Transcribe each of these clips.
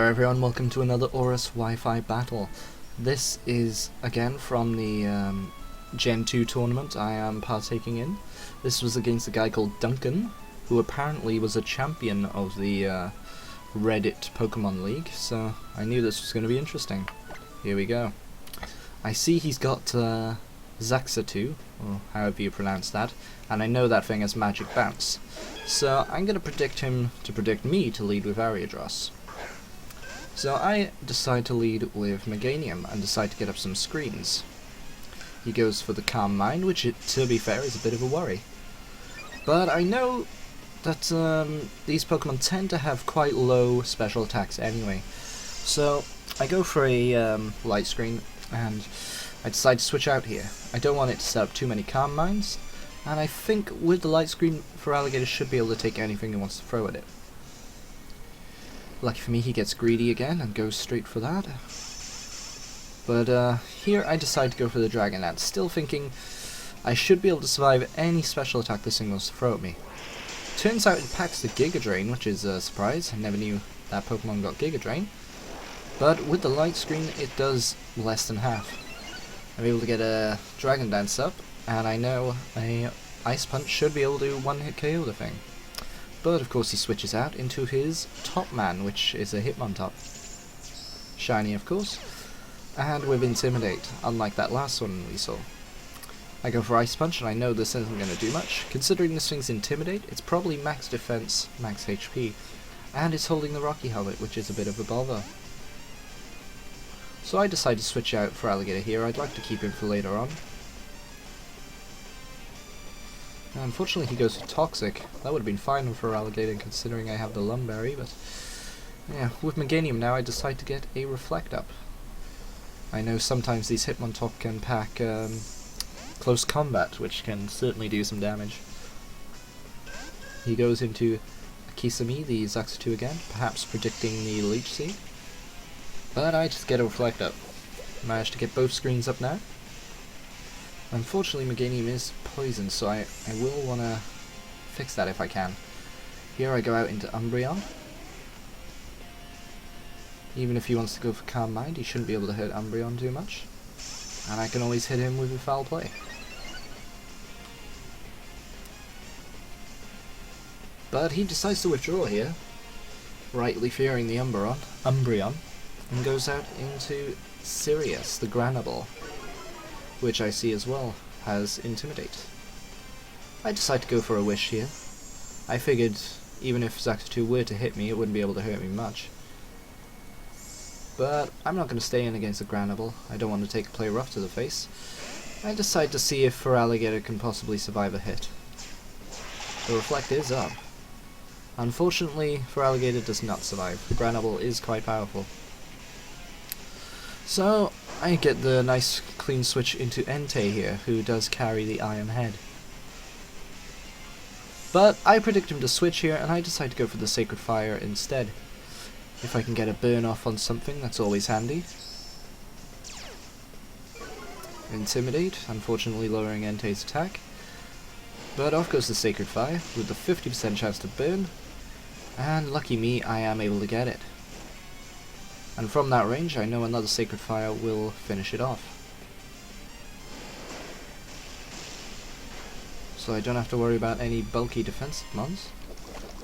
there everyone, welcome to another Aurus Wi-Fi battle. This is again from the Gen 2 tournament I am partaking in. This was against a guy called Duncan, who apparently was a champion of the Reddit Pokemon League, so I knew this was going to be interesting. Here we go. I see he's got Zaxatu, or however you pronounce that, and I know that thing has Magic Bounce. So I'm going to predict him to predict me to lead with Ariados. So I decide to lead with Meganium and decide to get up some screens. He goes for the Calm Mind, which to be fair is a bit of a worry. But I know that these Pokemon tend to have quite low special attacks anyway. So I go for a Light Screen and I decide to switch out here. I don't want it to set up too many Calm Minds, and I think with the Light Screen, Feraligatr should be able to take anything he wants to throw at it. Lucky for me, he gets greedy again and goes straight for that. But here I decide to go for the Dragon Dance, still thinking I should be able to survive any special attack this thing wants to throw at me. Turns out it packs the Giga Drain, which is a surprise. I never knew that Pokemon got Giga Drain. But with the Light Screen, it does less than half. I'm able to get a Dragon Dance up, and I know a Ice Punch should be able to one-hit KO the thing. But of course he switches out into his Top Man, which is a Hitmontop. Shiny of course. And with Intimidate, unlike that last one we saw. I go for Ice Punch, and I know this isn't going to do much. Considering this thing's Intimidate, it's probably max defense, max HP. And it's holding the Rocky Helmet, which is a bit of a bother. So I decide to switch out Feraligatr here. I'd like to keep him for later on. Unfortunately he goes for Toxic. That would have been fine for Feraligatr considering I have the Lum Berry, but yeah, with Meganium now I decide to get a Reflect up. I know sometimes these Hitmontop can pack Close Combat, which can certainly do some damage. He goes into Kisame, the Zaxatu again, perhaps predicting the Leech Seed. But I just get a Reflect up. Managed to get both screens up now. Unfortunately Meganium is poisoned, so I will want to fix that if I can. Here I go out into Umbreon. Even if he wants to go for Calm Mind, he shouldn't be able to hurt Umbreon too much. And I can always hit him with a Foul Play. But he decides to withdraw here, rightly fearing the Umbreon, and goes out into Sirius, the Granable, which I see as well has Intimidate. I decide to go for a Wish here. I figured even if Zaxatu were to hit me, it wouldn't be able to hurt me much. But I'm not going to stay in against the Granable. I don't want to take a play rough to the face. I decide to see if Feraligatr can possibly survive a hit. The Reflect is up. Unfortunately, Feraligatr does not survive. The Granable is quite powerful. So I get the nice clean switch into Entei here, who does carry the Iron Head. But I predict him to switch here, and I decide to go for the Sacred Fire instead. If I can get a burn off on something, that's always handy. Intimidate, unfortunately lowering Entei's attack. But off goes the Sacred Fire, with the 50% chance to burn. And lucky me, I am able to get it. And from that range, I know another Sacred Fire will finish it off. So I don't have to worry about any bulky defensive mons.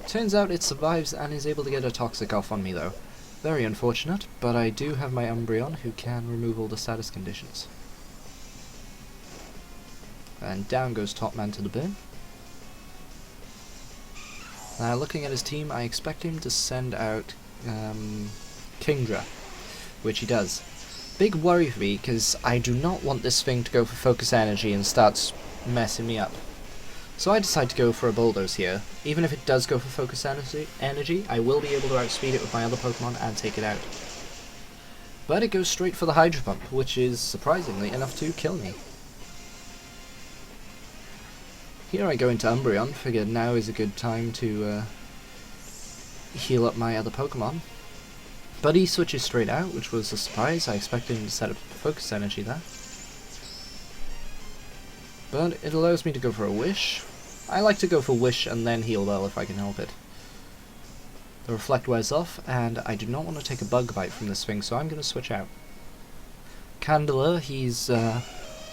Turns out it survives and is able to get a Toxic off on me though. Very unfortunate, but I do have my Umbreon who can remove all the status conditions. And down goes Top Man to the bin. Now looking at his team, I expect him to send out Kingdra, which he does. Big worry for me, because I do not want this thing to go for Focus Energy and starts messing me up. So I decide to go for a Bulldoze here. Even if it does go for Focus Energy, I will be able to outspeed it with my other Pokemon and take it out. But it goes straight for the Hydro Pump, which is surprisingly enough to kill me. Here I go into Umbreon, figured now is a good time to heal up my other Pokemon. But he switches straight out, which was a surprise. I expected him to set up Focus Energy there. But it allows me to go for a Wish. I like to go for Wish and then heal well if I can help it. The Reflect wears off, and I do not want to take a Bug Bite from this thing, so I'm going to switch out. Candela, he's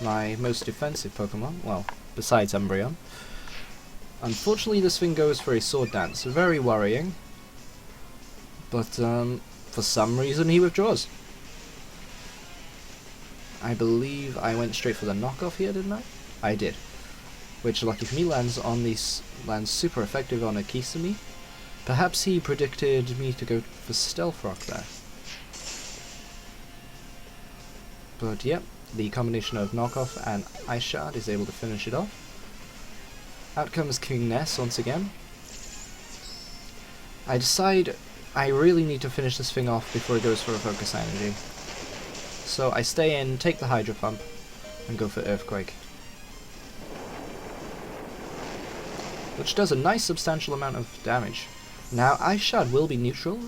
my most defensive Pokemon, well, besides Umbreon. Unfortunately, this thing goes for a Sword Dance, very worrying. But for some reason he withdraws. I believe I went straight for the knockoff here, didn't I? I did. Which, lucky for me, lands super effective on a Kisame. Perhaps he predicted me to go for Stealth Rock there. But yep, the combination of knockoff and Ice Shard is able to finish it off. Out comes King Ness once again. I decide I really need to finish this thing off before it goes for a Focus Energy. So I stay in, take the Hydro Pump, and go for Earthquake. Which does a nice substantial amount of damage. Now Ice Shard will be neutral,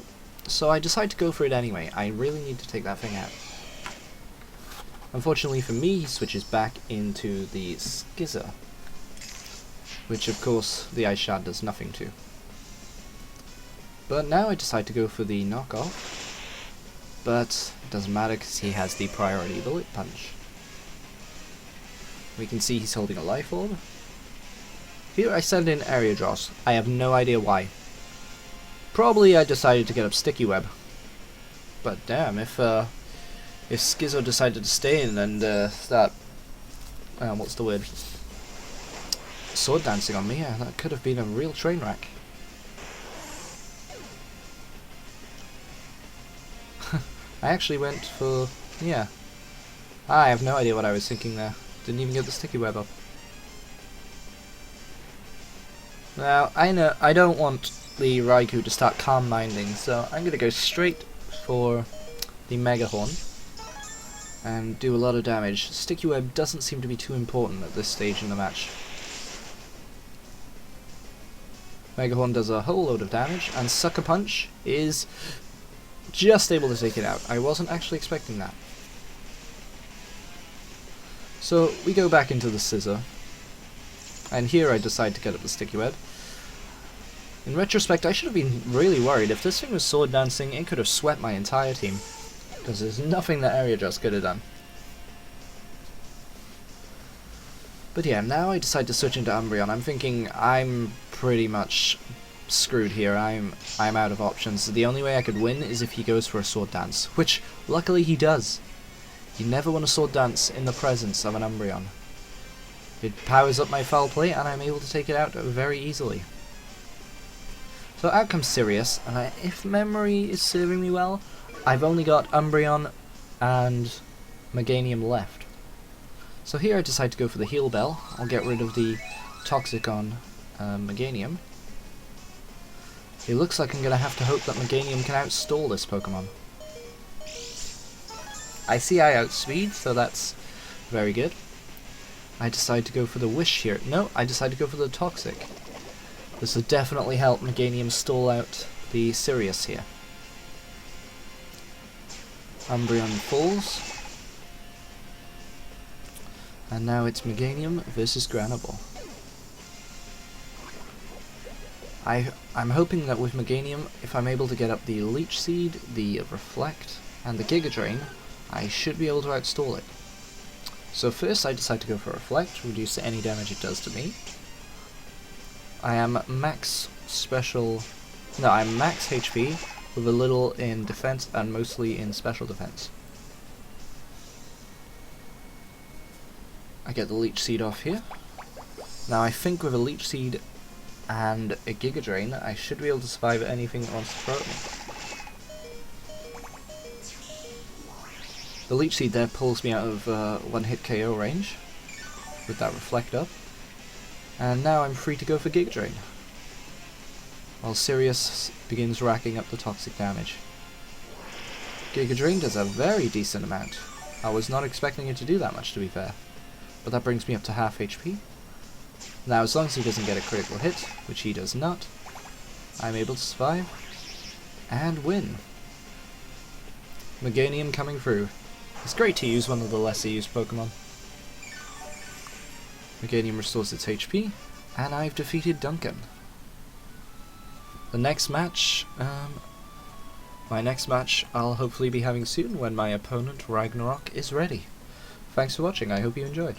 so I decide to go for it anyway. I really need to take that thing out. Unfortunately for me, he switches back into the Skizzer, which of course the Ice Shard does nothing to. But now I decide to go for the knockoff, but it doesn't matter because he has the priority Bullet Punch. We can see he's holding a Life Orb. Here I send in Ariados. I have no idea why. Probably I decided to get up Sticky Web. But damn, if Skizzo decided to stay in and start, what's the word? Sword dancing on me, yeah, that could have been a real train wreck. I actually went for, yeah. I have no idea what I was thinking there. Didn't even get the Sticky Web up. Now, I know I don't want the Raikou to start Calm Minding, so I'm going to go straight for the Mega Horn and do a lot of damage. Sticky Web doesn't seem to be too important at this stage in the match. Mega Horn does a whole load of damage, and Sucker Punch is just able to take it out. I wasn't actually expecting that. So we go back into the Scizor, and here I decide to get up the Sticky Web. In retrospect, I should have been really worried. If this thing was Sword Dancing, it could have swept my entire team, because there's nothing that Ariados could have done. But yeah, now I decide to switch into Umbreon. I'm thinking I'm pretty much screwed here. I'm out of options. The only way I could win is if he goes for a Sword Dance, which luckily he does. You never want a Sword Dance in the presence of an Umbreon. It powers up my Foul Play and I'm able to take it out very easily. So out comes Sirius, and if memory is serving me well, I've only got Umbreon and Meganium left. So here I decide to go for the Heal Bell. I'll get rid of the Toxic on Meganium. It looks like I'm going to have to hope that Meganium can outstall this Pokemon. I see I outspeed, so that's very good. I decide to go for the Wish here. No, I decide to go for the Toxic. This will definitely help Meganium stall out the Sirius here. Umbreon falls. And now it's Meganium versus Granable. I'm hoping that with Meganium, if I'm able to get up the Leech Seed, the Reflect, and the Giga Drain, I should be able to outstall it. So first I decide to go for Reflect, reduce any damage it does to me. I am max I'm max HP with a little in defense and mostly in special defense. I get the Leech Seed off here. Now I think with a Leech Seed and a Giga Drain, I should be able to survive anything that wants to throw at me. The Leech Seed there pulls me out of one-hit KO range with that Reflect up. And now I'm free to go for Giga Drain, while Sirius begins racking up the toxic damage. Giga Drain does a very decent amount. I was not expecting it to do that much, to be fair. But that brings me up to half HP. Now as long as he doesn't get a critical hit, which he does not, I'm able to survive and win. Meganium coming through. It's great to use one of the lesser used Pokemon. Meganium restores its HP, and I've defeated Duncan. the next match, my next match I'll hopefully be having soon when my opponent Ragnarok is ready. Thanks for watching, I hope you enjoyed.